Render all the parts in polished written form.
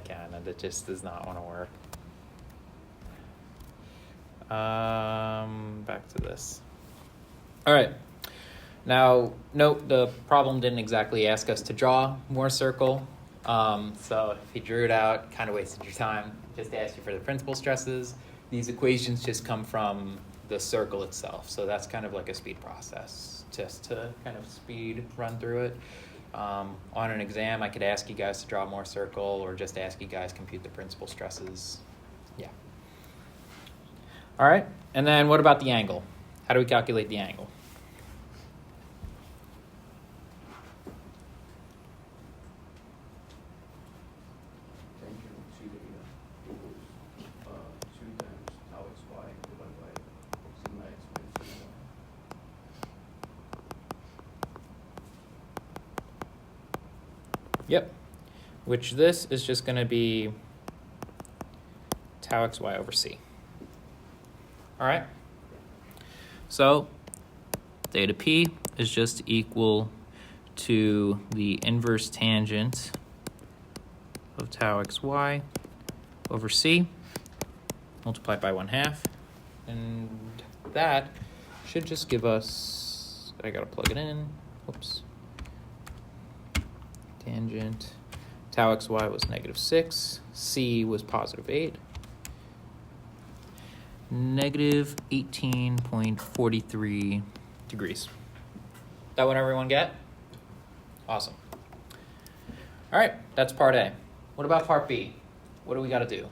can, and it just does not want to work. Back to this. All right. Now, note the problem didn't exactly ask us to draw Mohr circle. So if you drew it out, kind of wasted your time. Just asked you for the principal stresses. These equations just come from the circle itself. So that's kind of like a speed process, just to kind of speed run through it. On an exam, I could ask you guys to draw a Mohr circle or just ask you guys compute the principal stresses. Yeah. All right. And then what about the angle? How do we calculate the angle? Yep, which this is just going to be tau xy over c. All right, so theta p is just equal to the inverse tangent of tau xy over c multiplied by 1/2. And that should just give us, I got to plug it in, whoops. Tangent tau xy was -6, c was +8, -18.43 degrees. That one everyone get? Awesome. All right, that's part A. What about part B? What do we got to do?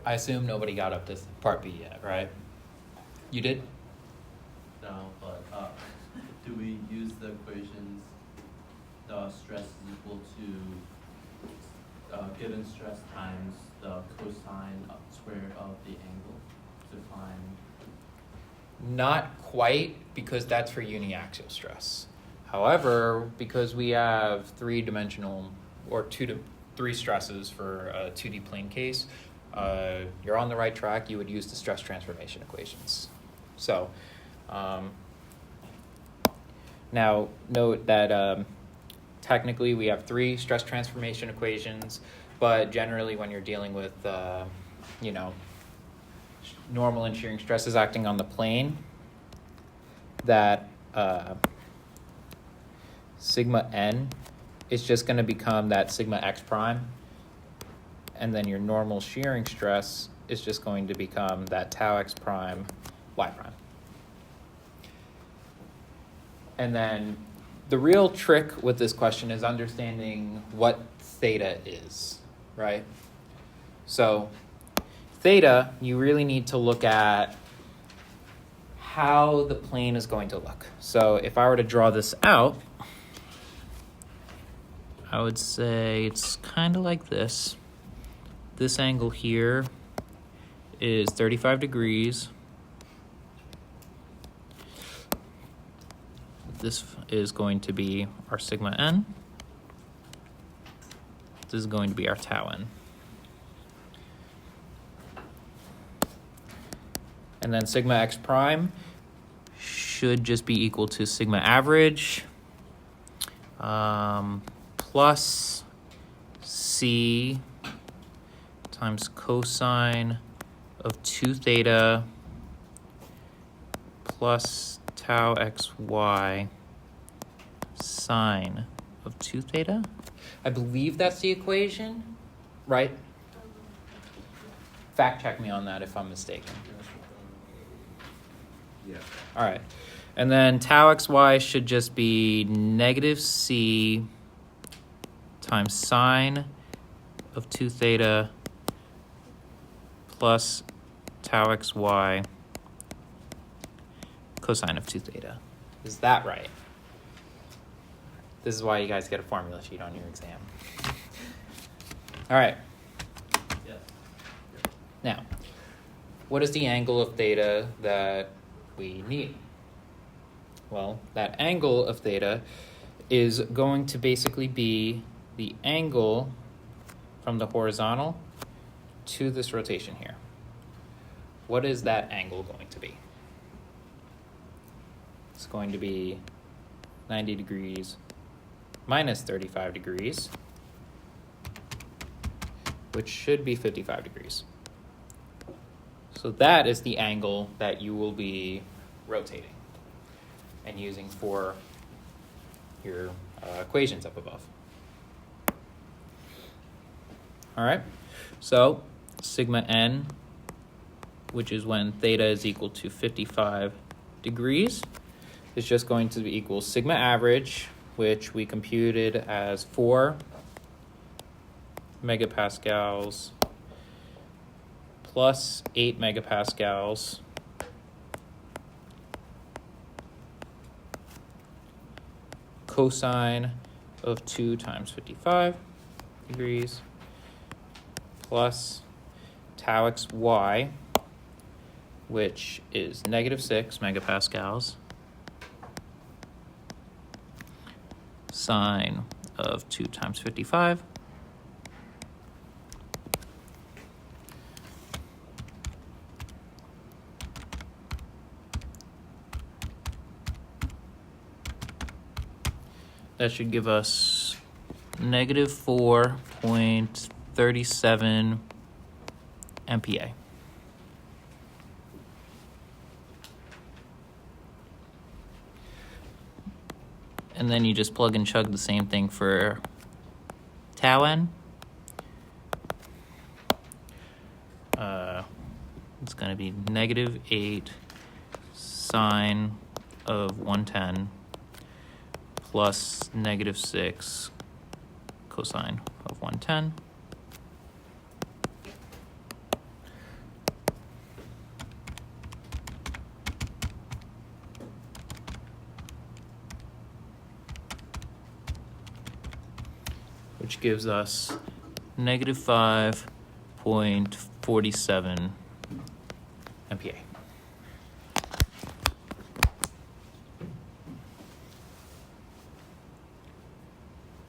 I assume nobody got up to part B yet, right? You did? No, but do we use the equations, the stress is equal to given stress times the cosine squared of the angle to find? Not quite, because that's for uniaxial stress. However, because we have three-dimensional or 2 to 3 stresses for a 2D plane case, you're on the right track. You would use the stress transformation equations. So now note that technically we have 3 stress transformation equations, but generally when you're dealing with normal and shearing stresses acting on the plane, that sigma n is just going to become that sigma x prime. And then your normal shearing stress is just going to become that tau x prime, y prime. And then the real trick with this question is understanding what theta is, right? So theta, you really need to look at how the plane is going to look. So if I were to draw this out, I would say it's kind of like this. This angle here is 35 degrees. This is going to be our sigma n. This is going to be our tau n. And then sigma x prime should just be equal to sigma average plus c times cosine of 2 theta plus tau xy sine of 2 theta. I believe that's the equation, right? Fact check me on that if I'm mistaken. Yeah. All right. And then tau xy should just be -c times sine of 2 theta plus tau xy cosine of 2 theta. Is that right? This is why you guys get a formula sheet on your exam. All right. Yes. Now, what is the angle of theta that we need? Well, that angle of theta is going to basically be the angle from the horizontal to this rotation here. What is that angle going to be? It's going to be 90 degrees minus 35 degrees, which should be 55 degrees. So that is the angle that you will be rotating and using for your equations up above. All right, so sigma n, which is when theta is equal to 55 degrees, is just going to be equal sigma average, which we computed as 4 megapascals plus 8 megapascals cosine of 2 times 55 degrees plus tau xy, which is negative 6 megapascals sine of 2 times 55 that should give us negative 4.37 MPa. And then you just plug and chug the same thing for tau n. It's going to be negative 8 sine of 110 plus negative 6 cosine of 110. Which gives us negative 5.47 MPa.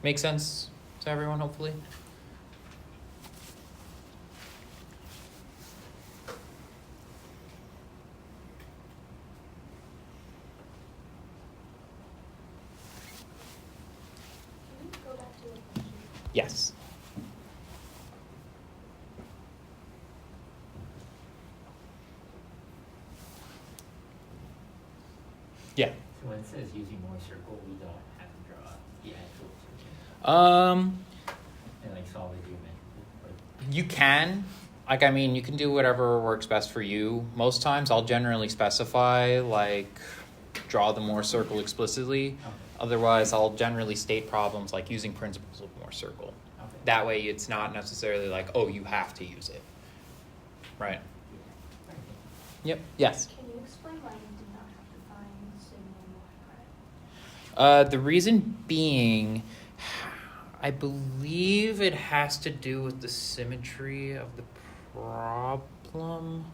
Make sense to everyone, hopefully? Can we go back to the question? Yes. Yeah. So when it says using more circle, we don't have to draw the actual circle and like solve the geometry. You can. Like, I mean, you can do whatever works best for you. Most times I'll generally specify, like, draw the Moore circle explicitly. Okay. Otherwise, I'll generally state problems like using principles of Moore circle. Okay. That way it's not necessarily like, oh, you have to use it. Right. Yep. Yes. Can you explain why you did not have to find sigma and y prime? The reason being, I believe it has to do with the symmetry of the problem.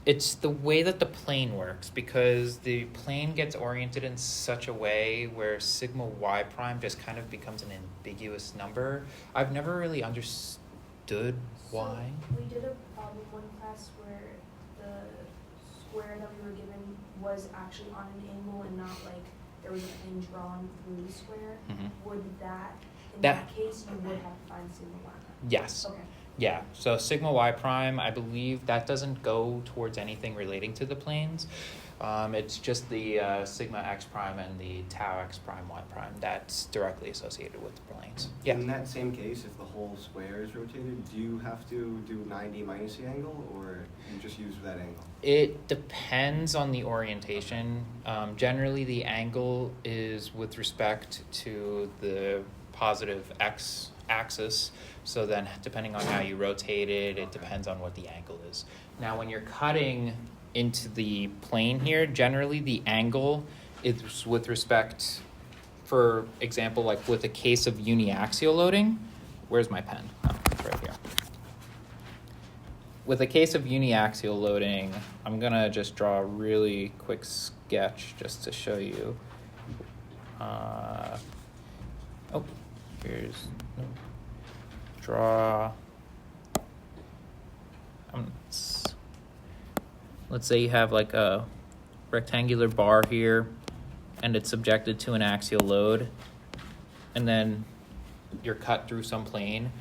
It's the way that the plane works, because the plane gets oriented in such a way where sigma y prime just kind of becomes an ambiguous number. I've never really understood why. So we did a problem one class where the square that we were given was actually on an angle and not like there was a plane drawn through the square. Mhm. Would that, in That- that case, you would have to find sigma y prime? Yes. Okay. Yeah, so sigma y prime, I believe that doesn't go towards anything relating to the planes. It's just the sigma x prime and the tau x prime y prime that's directly associated with the planes. Yeah. In that same case, if the whole square is rotated, do you have to do 90 minus the angle, or you just use that angle? It depends on the orientation. Generally, the angle is with respect to the positive x axis. So then, depending on how you rotate it, it depends on what the angle is. Now, when you're cutting into the plane here, generally the angle is with respect, for example, like with a case of uniaxial loading. Where's my pen? Oh, it's right here. With a case of uniaxial loading, I'm gonna just draw a really quick sketch sketch just to show you. Here's draw. Let's say you have like a rectangular bar here, and it's subjected to an axial load, and then you're cut through some plane.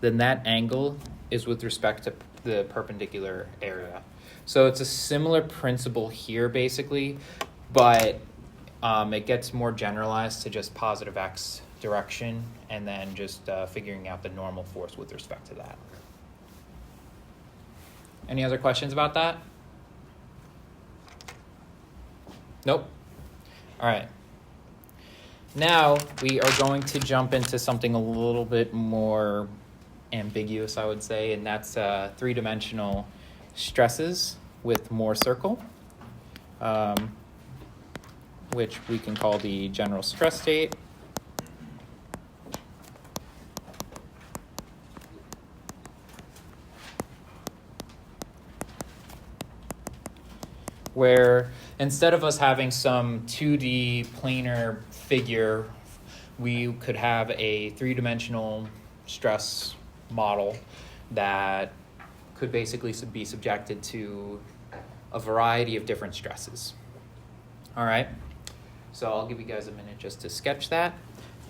Then that angle is with respect to the perpendicular area. So it's a similar principle here, basically, but it gets more generalized to just positive x direction, and then just figuring out the normal force with respect to that. Any other questions about that? Nope. All right. Now we are going to jump into something a little bit more ambiguous, I would say, and that's three-dimensional stresses with Mohr circle, which we can call the general stress state. Where instead of us having some 2D planar figure, we could have a three-dimensional stress model that could basically be subjected to a variety of different stresses. All right, so I'll give you guys a minute just to sketch that.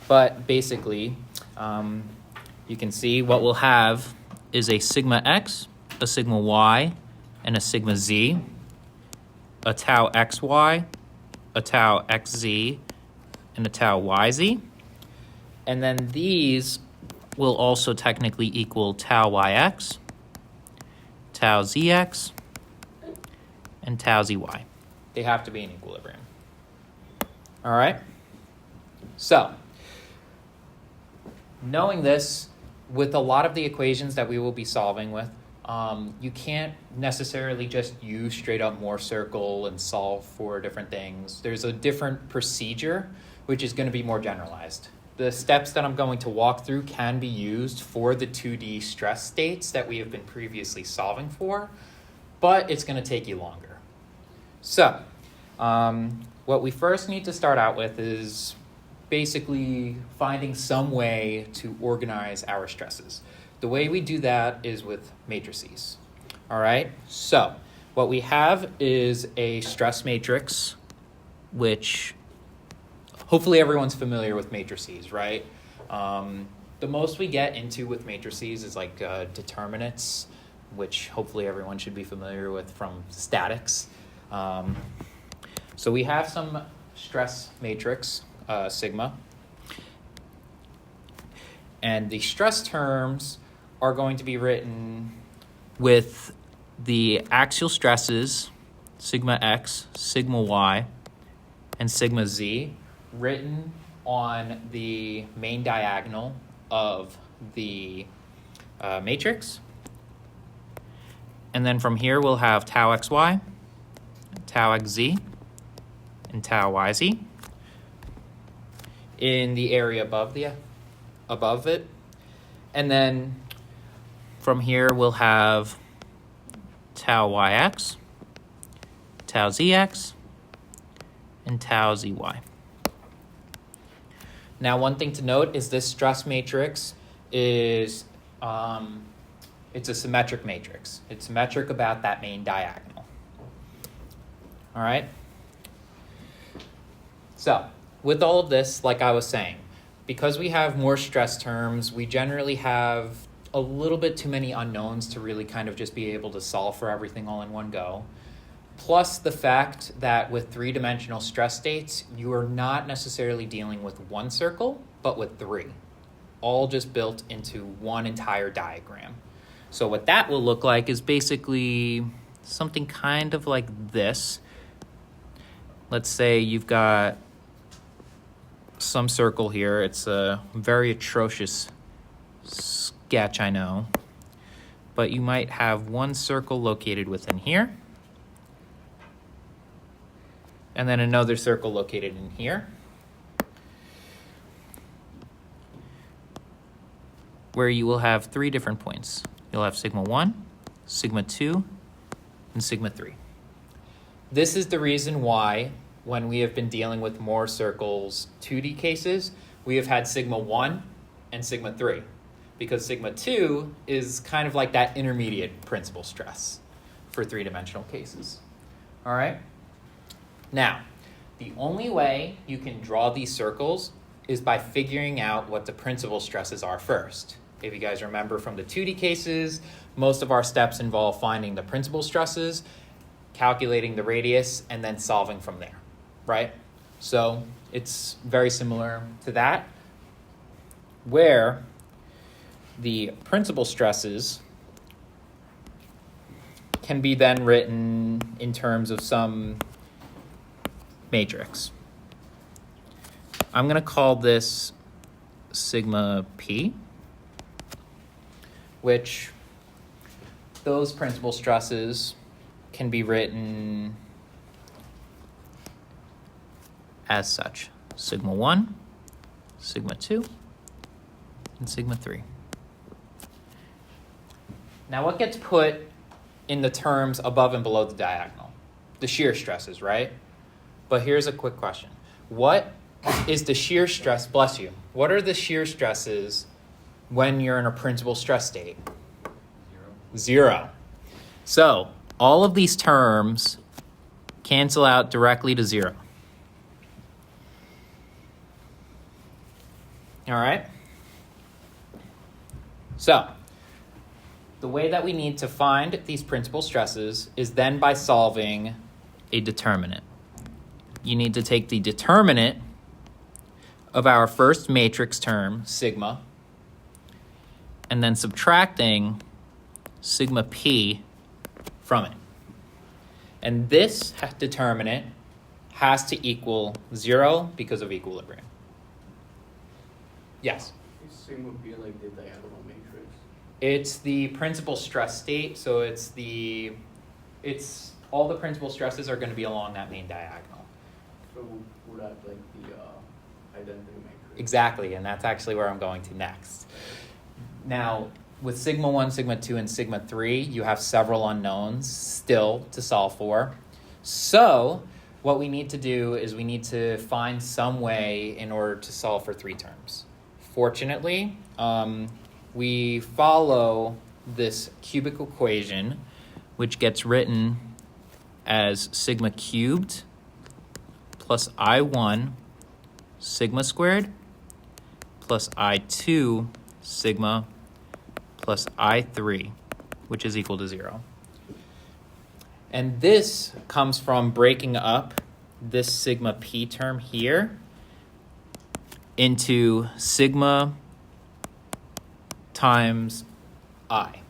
But basically, you can see what we'll have is a sigma x, a sigma y, and a sigma z, a tau xy, a tau xz, and a tau yz. And then these will also technically equal tau yx, tau zx, and tau zy. They have to be in equilibrium. All right? So, knowing this, with a lot of the equations that we will be solving with, you can't necessarily just use straight up Mohr circle and solve for different things. There's a different procedure, which is going to be more generalized. The steps that I'm going to walk through can be used for the 2D stress states that we have been previously solving for, but it's going to take you longer. So, what we first need to start out with is basically finding some way to organize our stresses. The way we do that is with matrices. All right, so what we have is a stress matrix, which hopefully everyone's familiar with matrices, right? The most we get into with matrices is like determinants, which hopefully everyone should be familiar with from statics. So we have some stress matrix, sigma, and the stress terms are going to be written with the axial stresses, sigma x, sigma y, and sigma z, written on the main diagonal of the matrix. And then from here we'll have tau xy, tau xz, and tau yz in the area above it. And then from here we'll have tau yx, tau zx, and tau zy. Now, one thing to note is this stress matrix is it's a symmetric matrix. It's symmetric about that main diagonal. All right? So, with all of this, like I was saying, because we have more stress terms, we generally have a little bit too many unknowns to really kind of just be able to solve for everything all in one go. Plus the fact that with three-dimensional stress states, you are not necessarily dealing with one circle, but with three, all just built into one entire diagram. So what that will look like is basically something kind of like this. Let's say you've got some circle here. It's a very atrocious sketch, I know, but you might have one circle located within here, and then another circle located in here, where you will have three different points. You'll have sigma 1, sigma 2, and sigma 3. this is the reason why when we have been dealing with Mohr circles 2D cases, we have had sigma 1 and sigma 3, because sigma 2 is kind of like that intermediate principal stress for three-dimensional cases. All right? Now, the only way you can draw these circles is by figuring out what the principal stresses are first. If you guys remember from the 2D cases, most of our steps involve finding the principal stresses, calculating the radius, and then solving from there, right? So it's very similar to that, where the principal stresses can be then written in terms of some matrix. I'm going to call this sigma p, which those principal stresses can be written as such: sigma 1, sigma 2, and sigma 3. Now, what gets put in the terms above and below the diagonal? The shear stresses, right? But here's a quick question. What is the shear stress, bless you, what are the shear stresses when you're in a principal stress state? 0. So all of these terms cancel out directly to 0. All right? So the way that we need to find these principal stresses is then by solving a determinant. You need to take the determinant of our first matrix term, sigma, and then subtracting sigma p from it. And this determinant has to equal 0 because of equilibrium. Yes? Is sigma be like the diagonal matrix? It's the principal stress state, so it's all the principal stresses are going to be along that main diagonal. So would that like the identity matrix? Exactly, and that's actually where I'm going to next. Now, with sigma 1, sigma 2, and sigma 3, you have several unknowns still to solve for. So what we need to do is we need to find some way in order to solve for 3 terms. Fortunately, we follow this cubic equation, which gets written as sigma cubed plus I1 sigma squared plus I2 sigma plus I3, which is equal to 0. And this comes from breaking up this sigma p term here into sigma times I.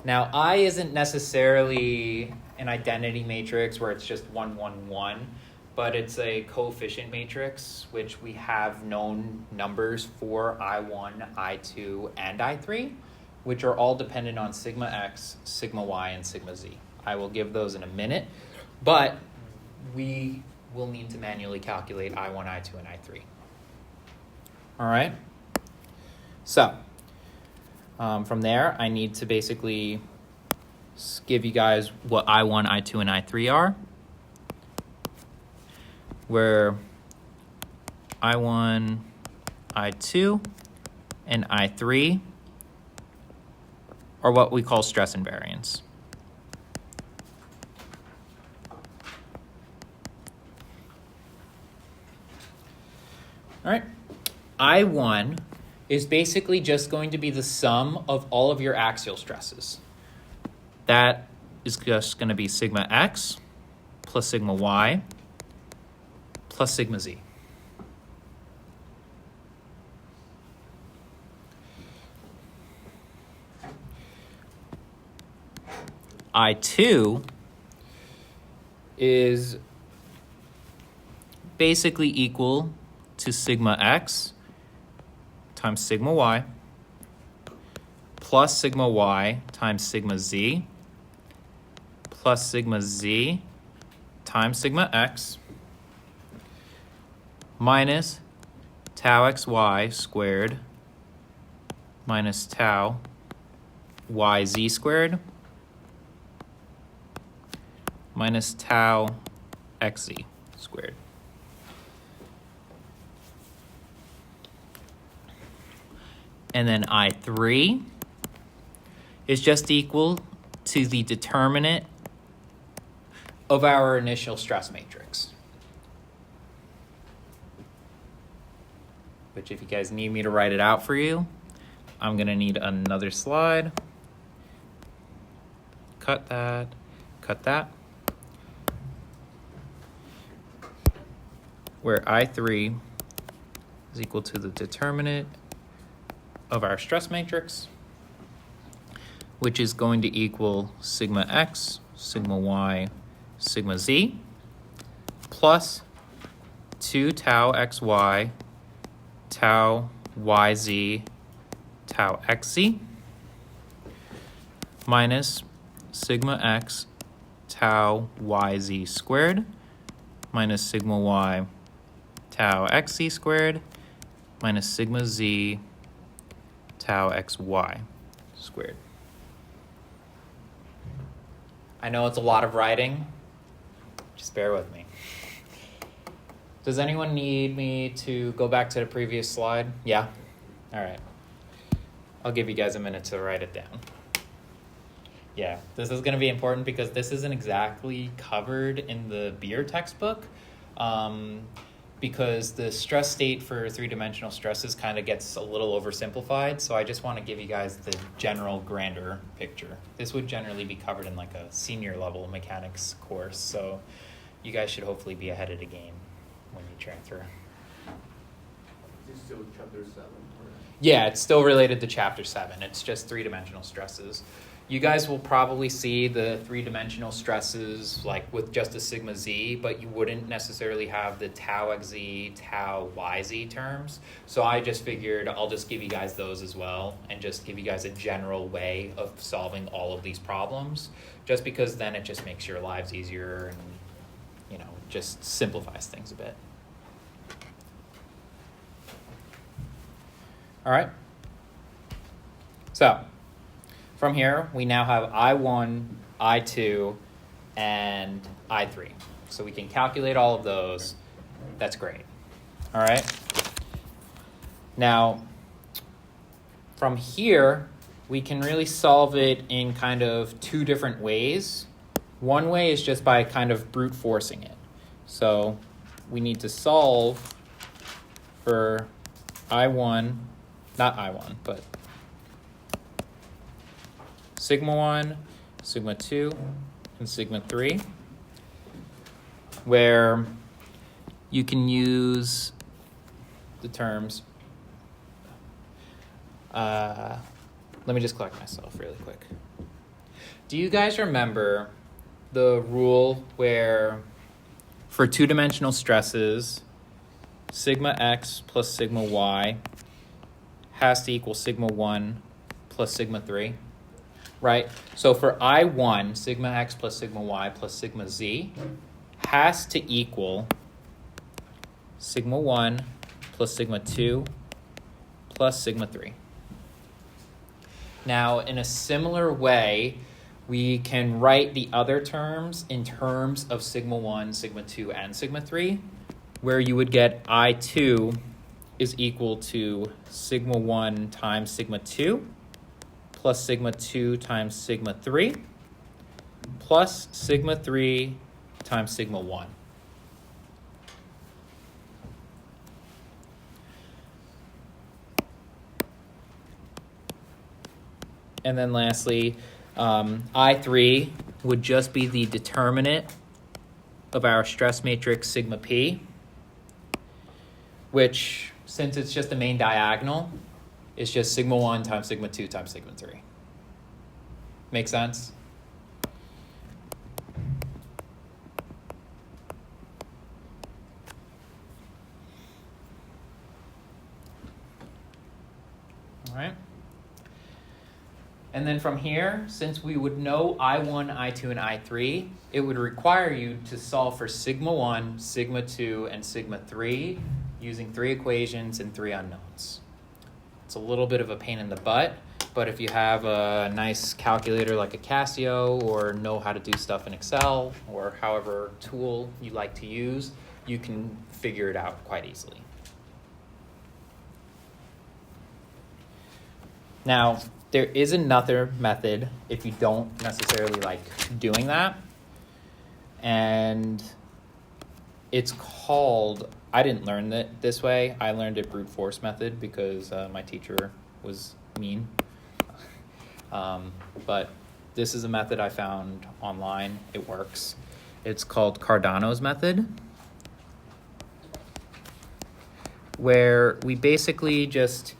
Now, I isn't necessarily an identity matrix where it's just 1, 1, 1, but it's a coefficient matrix, which we have known numbers for I1, I2, and I3, which are all dependent on sigma x, sigma y, and sigma z. I will give those in a minute, but we will need to manually calculate I1, I2, and I3. All right? So, from there, I need to basically give you guys what I1, I2, and I3 are, where I1, I2, and I3 are what we call stress invariants. All right. I1 is basically just going to be the sum of all of your axial stresses. That is just going to be sigma x plus sigma y plus sigma z. I2 is basically equal to sigma x times sigma y plus sigma y times sigma z plus sigma z times sigma x minus tau xy squared minus tau yz squared minus tau xz squared. And then I3 is just equal to the determinant of our initial stress matrix. Which, if you guys need me to write it out for you, I'm going to need another slide. Cut that, cut that. Where I3 is equal to the determinant of our stress matrix, which is going to equal sigma x, sigma y, sigma z, plus 2 tau xy, tau yz, tau xz, minus sigma x, tau yz squared, minus sigma y, tau xz squared, minus sigma z, tau xy squared. I know it's a lot of writing, just bear with me. Does anyone need me to go back to the previous slide? Yeah? All right. I'll give you guys a minute to write it down. Yeah, this is going to be important because this isn't exactly covered in the beer textbook. Because the stress state for three-dimensional stresses kind of gets a little oversimplified, so I just want to give you guys the general grander picture. This would generally be covered in like a senior level mechanics course, so you guys should hopefully be ahead of the game when you transfer. Is this still chapter 7? Or? Yeah, it's still related to chapter 7. It's just three-dimensional stresses. You guys will probably see the three-dimensional stresses like with just a sigma z, but you wouldn't necessarily have the tau xz, tau yz terms. So I just figured I'll just give you guys those as well and just give you guys a general way of solving all of these problems, just because then it just makes your lives easier and, you know, just simplifies things a bit. All right. So from here, we now have I1, I2, and I3. So we can calculate all of those. That's great. All right. Now, from here, we can really solve it in kind of two different ways. One way is just by kind of brute forcing it. So we need to solve for I1, not I1, but sigma 1, sigma 2, and sigma 3, where you can use the terms. Let me just collect myself really quick. Do you guys remember the rule where for two-dimensional stresses, sigma x plus sigma y has to equal sigma 1 plus sigma 3? Right? So for I1, sigma x plus sigma y plus sigma z has to equal sigma 1 plus sigma 2 plus sigma 3. Now, in a similar way, we can write the other terms in terms of sigma 1, sigma 2, and sigma 3, where you would get I2 is equal to sigma 1 times sigma 2 plus sigma 2 times sigma 3 plus sigma 3 times sigma 1. And then lastly, I3 would just be the determinant of our stress matrix sigma p, which, since it's just the main diagonal, is just sigma 1 times sigma 2 times sigma 3. Make sense? All right. And then from here, since we would know I1, I2, and I3, it would require you to solve for sigma 1, sigma 2, and sigma 3 using 3 equations and 3 unknowns. It's a little bit of a pain in the butt, but if you have a nice calculator like a Casio or know how to do stuff in Excel or however tool you like to use, you can figure it out quite easily. Now, there is another method if you don't necessarily like doing that, and it's called, I didn't learn it this way, I learned it brute force method because my teacher was mean. But this is a method I found online, it works. It's called Cardano's method, where we basically just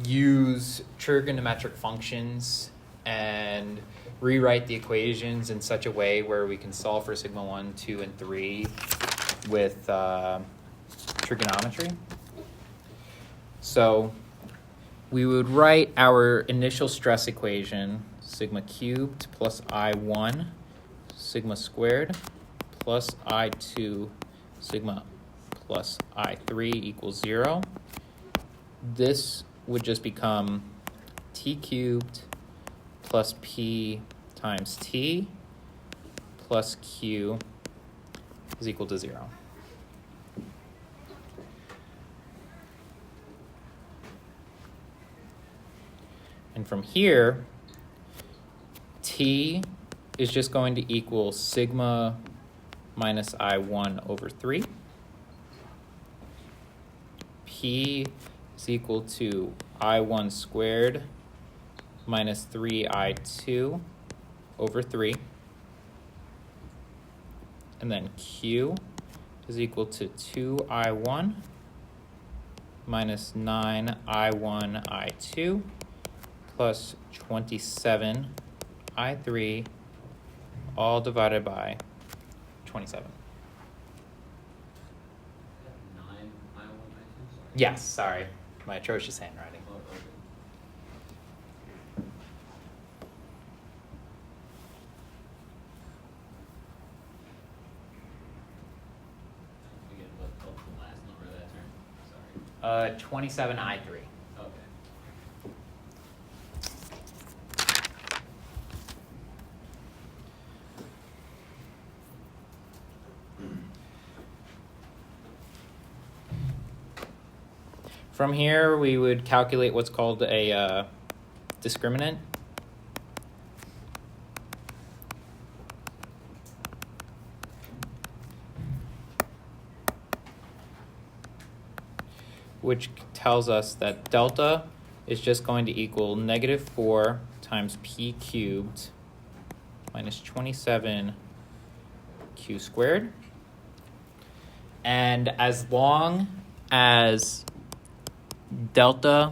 use trigonometric functions and rewrite the equations in such a way where we can solve for sigma 1, 2, and 3 with trigonometry. So we would write our initial stress equation, sigma cubed plus I1 sigma squared plus I2 sigma plus I3 equals 0. This would just become t cubed plus p times t plus q is equal to 0. And from here, t is just going to equal sigma minus I1 over 3. P is equal to I1 squared minus 3I2 over 3. And then Q is equal to 2I1 minus 9I1I2 plus 27I3 all divided by 27. 9 I 1 I 2. Sorry. Yes, sorry. My atrocious handwriting. Oh, okay. Again, what's the last number of that term? Sorry. 27I3. Okay. From here, we would calculate what's called a discriminant. Which tells us that delta is just going to equal negative 4 times p cubed minus 27 q squared. And as long as delta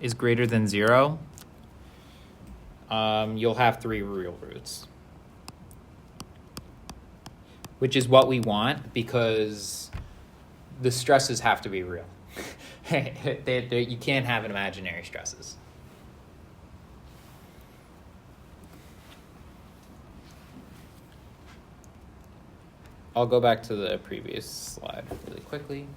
is greater than 0, you'll have 3 real roots, which is what we want because the stresses have to be real. You can't have imaginary stresses. I'll go back to the previous slide really quickly.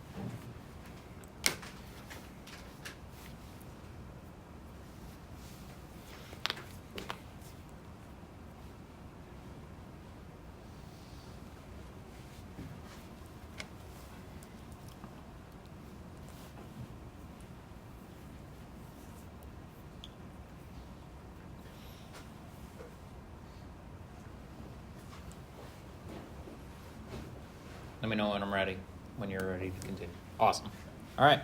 Let me know when I'm ready, when you're ready to continue. Awesome. All right.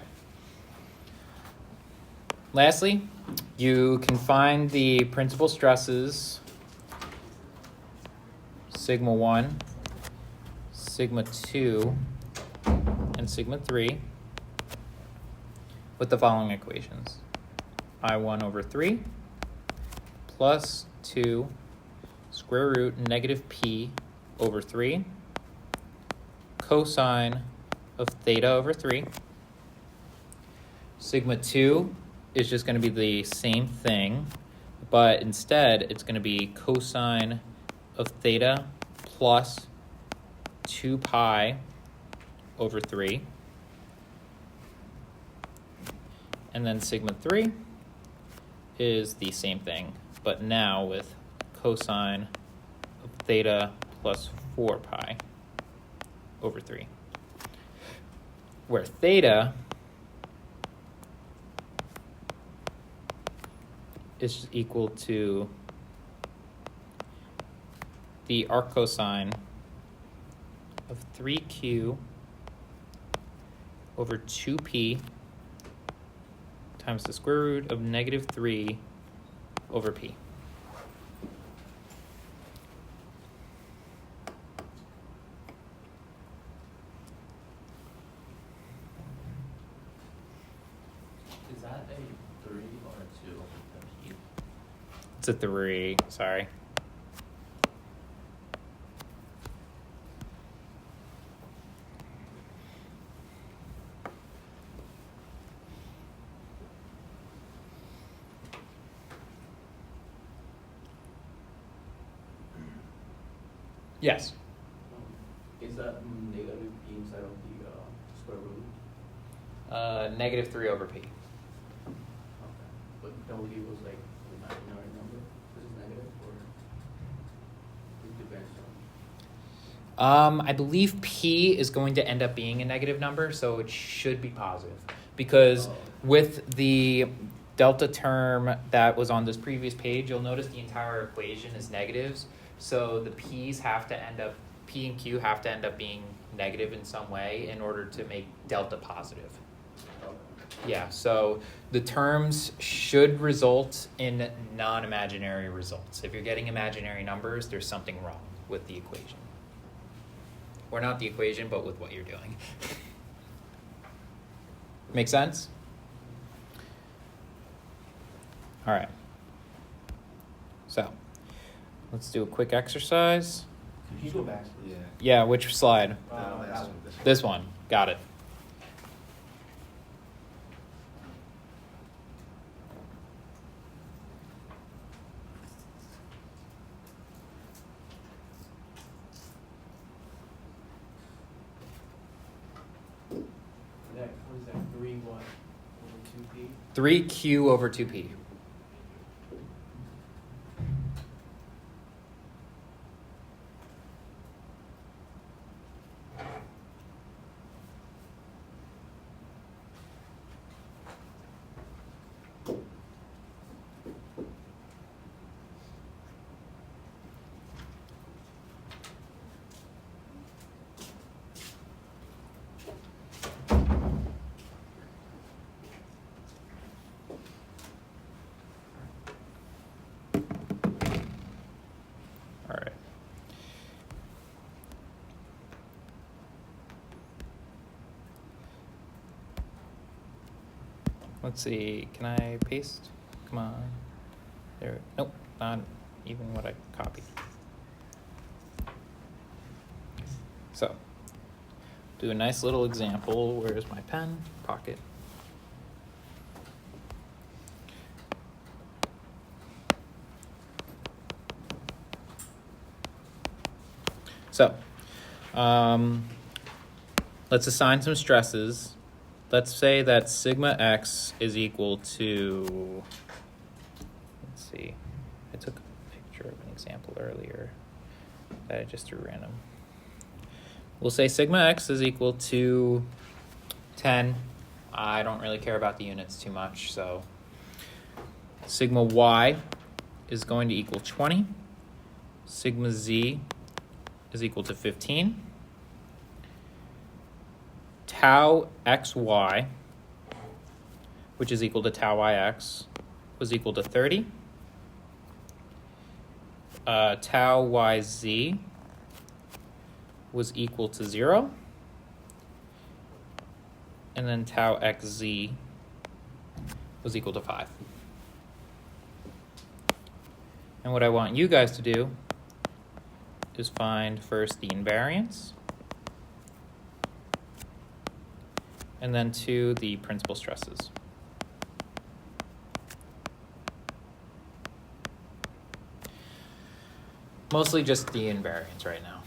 Lastly, you can find the principal stresses, sigma 1, sigma 2, and sigma 3 with the following equations. I1 over 3 plus 2 square root negative p over 3 cosine of theta over 3. Sigma 2 is just going to be the same thing, but instead it's going to be cosine of theta plus 2 pi over 3. And then sigma 3 is the same thing, but now with cosine of theta plus 4 pi over 3, where theta is equal to the arc cosine of 3q over 2p times the square root of negative 3 over p. Is that a 3 or a 2 the P? It's a 3, sorry. Yes. Is that negative P inside of the square root? Negative 3 over p. Okay. But W was like an imaginary number. This is negative, or it depends on. I believe p is going to end up being a negative number, so it should be positive. Because with the delta term that was on this previous page, you'll notice the entire equation is negatives. So the p's have to end up, p and q have to end up being negative in some way in order to make delta positive. Yeah, so the terms should result in non-imaginary results. If you're getting imaginary numbers, there's something wrong with the equation. Or not the equation, but with what you're doing. Make sense? All right. So, let's do a quick exercise. Could you go back? Yeah. Yeah, which slide? This one. This one. Got it. What is that? 3 what? Over 2P? 3q over 2p. All right. Let's see. Can I paste? Come on. There. Nope. Not even what I copied. So, do a nice little example. Where's my pen? Pocket. So, let's assign some stresses. Let's say that sigma x is equal to, let's see, I took a picture of an example earlier that I just threw random. We'll say sigma x is equal to 10. I don't really care about the units too much, so sigma y is going to equal 20. Sigma z is equal to 15. Tau xy, which is equal to tau yx, was equal to 30. Tau yz was equal to 0. And then tau xz was equal to 5. And what I want you guys to do is find first the invariance, and then 2, the principal stresses. Mostly just the invariance right now.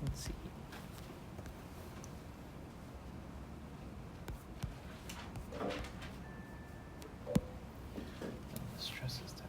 Let's see. The stress is denied.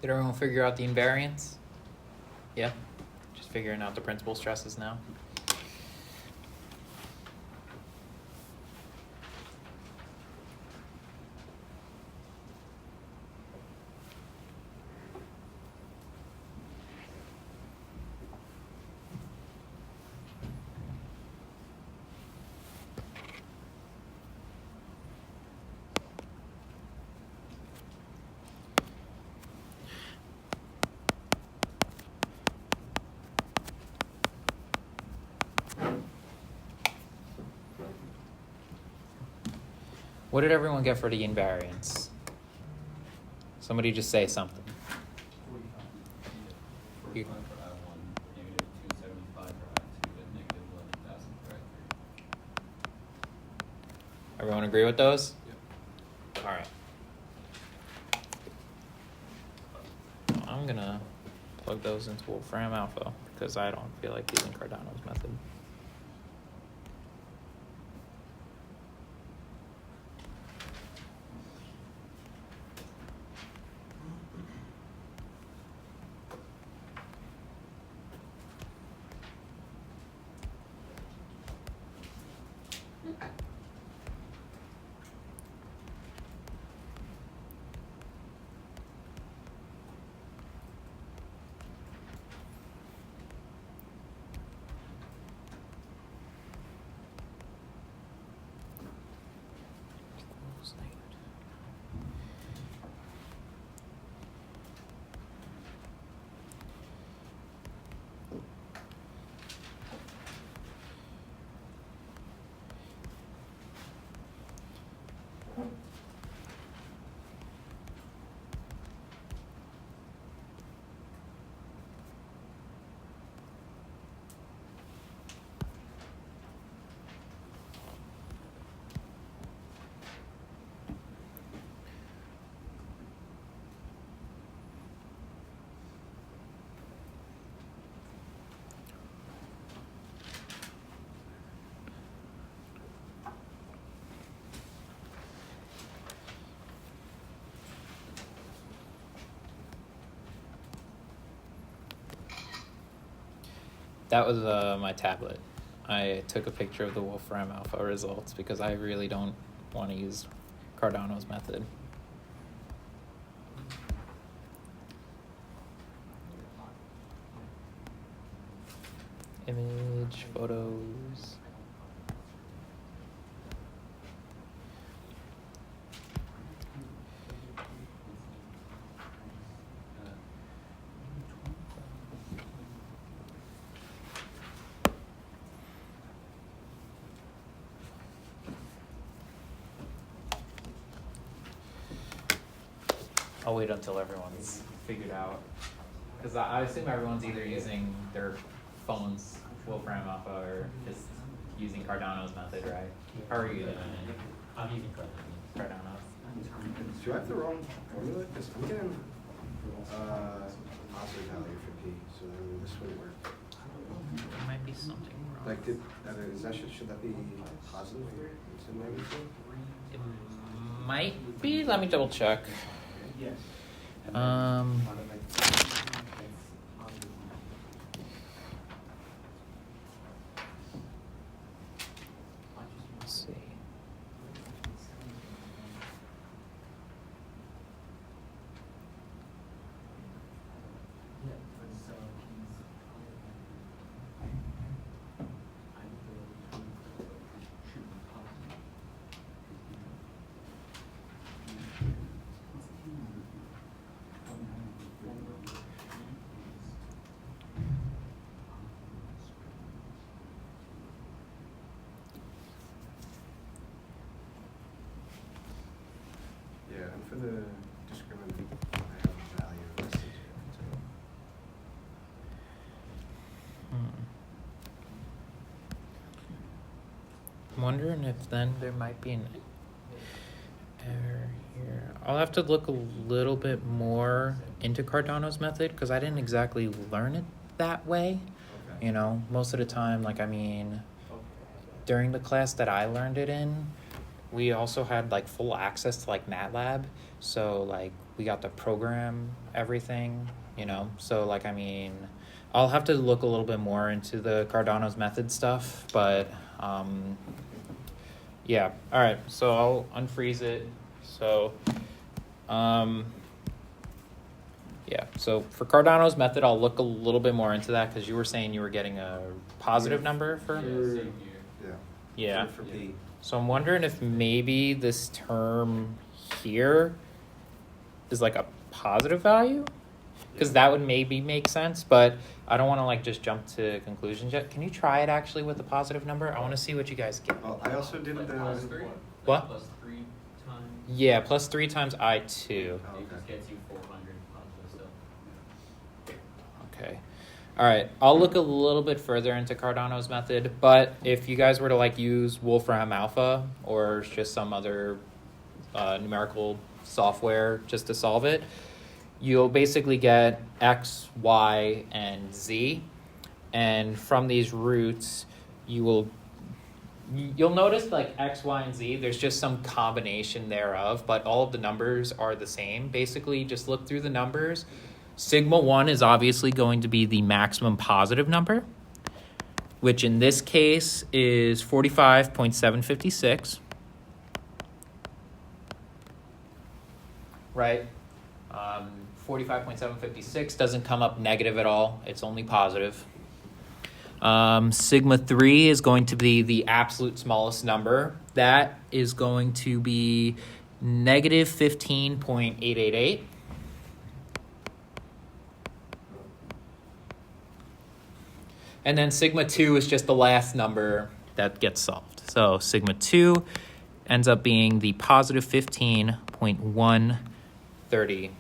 Did everyone figure out the invariance? Yeah? Just figuring out the principal stresses now. What did everyone get for the invariance? Somebody just say something. 45. You- for I1, negative 275 for I2, and negative 11,000 for I3. Everyone agree with those? Yep. All right. I'm gonna plug those into Wolfram Alpha because I don't feel like using Cardano's method. That was my tablet. I took a picture of the Wolfram Alpha results because I really don't want to use Cardano's method. Image, photos. I'll wait until everyone's figured out. Because I assume everyone's either using their phone's Wolfram Alpha or just using Cardano's method, right? How are you doing it? I'm using Cardano. Cardano. Do I have the wrong formula? Because I'm getting positive value for P, so then this wouldn't work. There might be something wrong. Like, should that be positive instead of negative? It might be. Let me double check. Yes. Let's see. Yeah, and for the discriminant, I have a value listed here. I'm wondering if then there might be an error here. I'll have to look a little bit more into Cardano's method because I didn't exactly learn it that way. Okay. You know, most of the time, like, I mean, during the class that I learned it in, we also had like full access to like MATLAB. So like we got to program everything, you know? So like, I mean, I'll have to look a little bit more into the Cardano's method stuff, but yeah. All right. So I'll unfreeze it. So, yeah. So for Cardano's method, I'll look a little bit more into that because you were saying you were getting a positive number for. Yeah, same here. Yeah. Yeah. For P. So I'm wondering if maybe this term here is like a positive value, because that would maybe make sense, but I don't want to like just jump to conclusions yet. Can you try it actually with a positive number? I want to see what you guys get. Well, I also did Like the. plus 3? What? Plus 3 times? Yeah, plus 3 times I2. Oh, It okay. just gets you 400 positive still. Okay. All right, I'll look a little bit further into Cardano's method, but if you guys were to like use Wolfram Alpha or just some other numerical software just to solve it, you'll basically get X, Y, and Z, and from these roots, you'll notice like X, Y, and Z, there's just some combination thereof, but all of the numbers are the same. Basically, just look through the numbers. Sigma 1 is obviously going to be the maximum positive number, which in this case is 45.756. Right? 45.756 doesn't come up negative at all. It's only positive. Sigma 3 is going to be the absolute smallest number. That is going to be negative 15.888. And then sigma 2 is just the last number that gets solved. So sigma 2 ends up being the positive 15.132.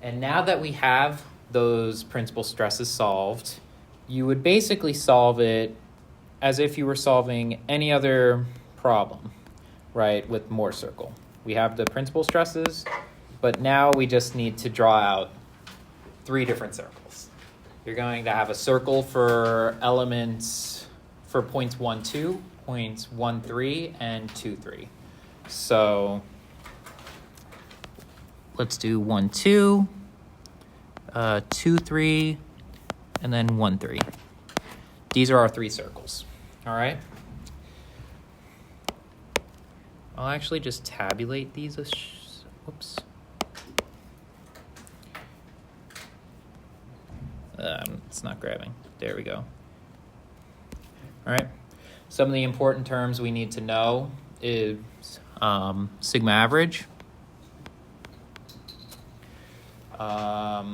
And now that we have those principal stresses solved, you would basically solve it as if you were solving any other problem, right, with Mohr circle. We have the principal stresses, but now we just need to draw out 3 different circles. You're going to have a circle for elements for points 1, 2, points 1, 3, and 2, 3. So let's do 1, 2, 2, 3, and then 1, 3. These are our 3 circles, all right? I'll actually just tabulate these. Whoops. It's not grabbing. There we go. All right. Some of the important terms we need to know is sigma average. What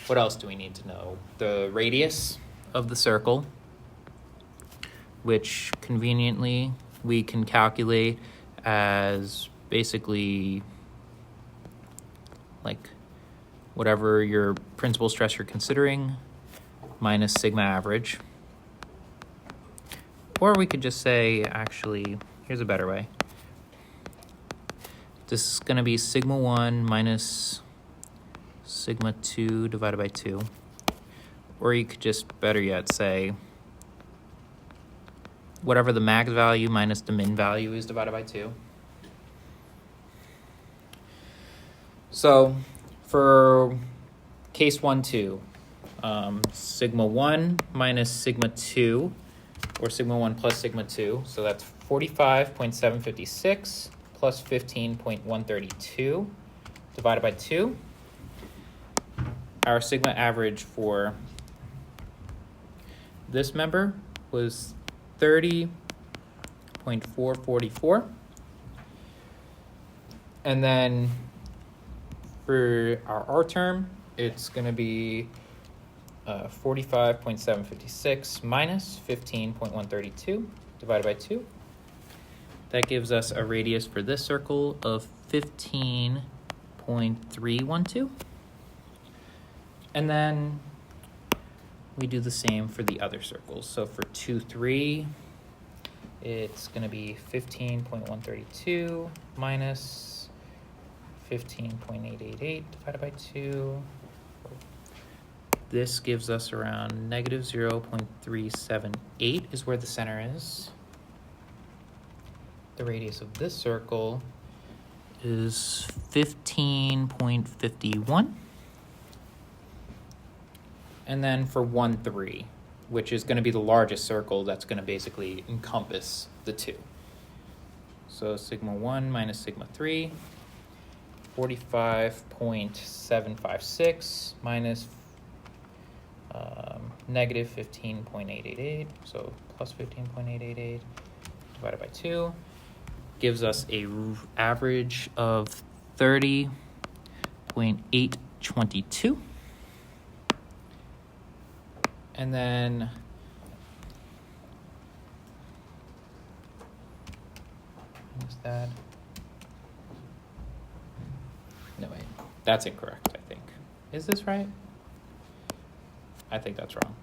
else do we need to know? The radius of the circle, which conveniently we can calculate as basically like whatever your principal stress you're considering minus sigma average. Or we could just say, actually, here's a better way. This is going to be sigma 1 minus sigma 2 divided by 2. Or you could just, better yet, say whatever the max value minus the min value is divided by 2. So for case 1, 2, sigma 1 minus sigma 2, or sigma 1 plus sigma 2, so that's 45.756 plus 15.132 divided by 2. Our sigma average for this member was 30.444. And then for our R term, it's going to be 45.756 minus 15.132 divided by 2. That gives us a radius for this circle of 15.312. And then we do the same for the other circles. So for 2, 3, it's going to be 15.132 minus 15.888 divided by 2. This gives us around negative 0.378 is where the center is. The radius of this circle is 15.51. And then for 1, 3, which is going to be the largest circle, that's going to basically encompass the 2. So sigma 1 minus sigma 3, 45.756 minus negative 15.888, so plus 15.888 divided by 2, gives us a average of 30.822. And then what's that? No, wait. That's incorrect, I think. Is this right? I think that's wrong.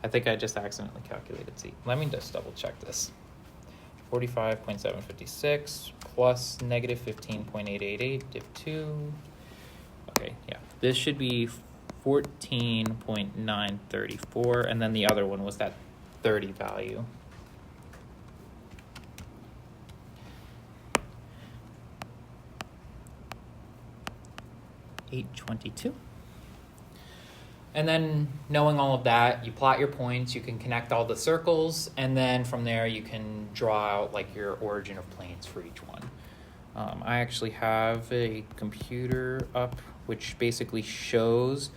I think I just accidentally calculated Z. Let me just double check this. 45.756 plus negative 15.888 div 2. Okay, yeah. This should be 14.934, and then the other one was that 30 value. $822. And then knowing all of that, you plot your points, you can connect all the circles, and then from there you can draw out like your origin of planes for each one. I actually have a computer up which basically shows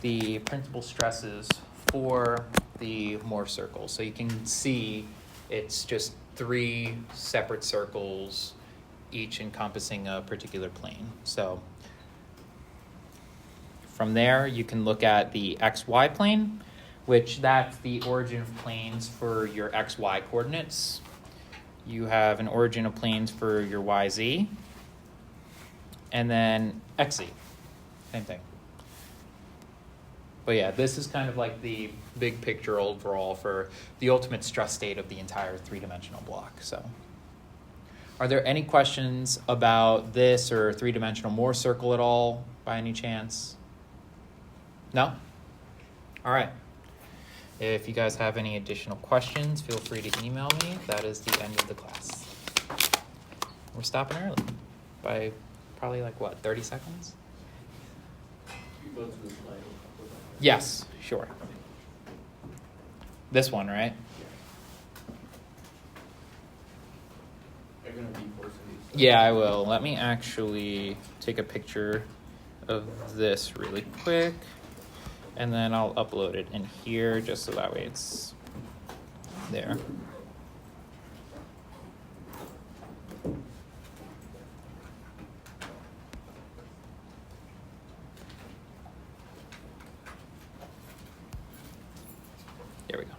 the principal stresses for the Morse circles. So you can see it's just 3 separate circles, each encompassing a particular plane. So from there, you can look at the XY plane, which that's the origin of planes for your XY coordinates. You have an origin of planes for your YZ, and then XZ, same thing. But yeah, this is kind of like the big picture overall for the ultimate stress state of the entire 3-dimensional block. So, are there any questions about this or 3-dimensional Morse circle at all, by any chance? No? All right. If you guys have any additional questions, feel free to email me. That is the end of the class. We're stopping early by probably 30 seconds? You go to the slide. Yes, sure. This one, right? You're gonna be forcing these. Yeah, I will. Let me actually take a picture of this really quick, and then I'll upload it in here just so that way it's there. There we go.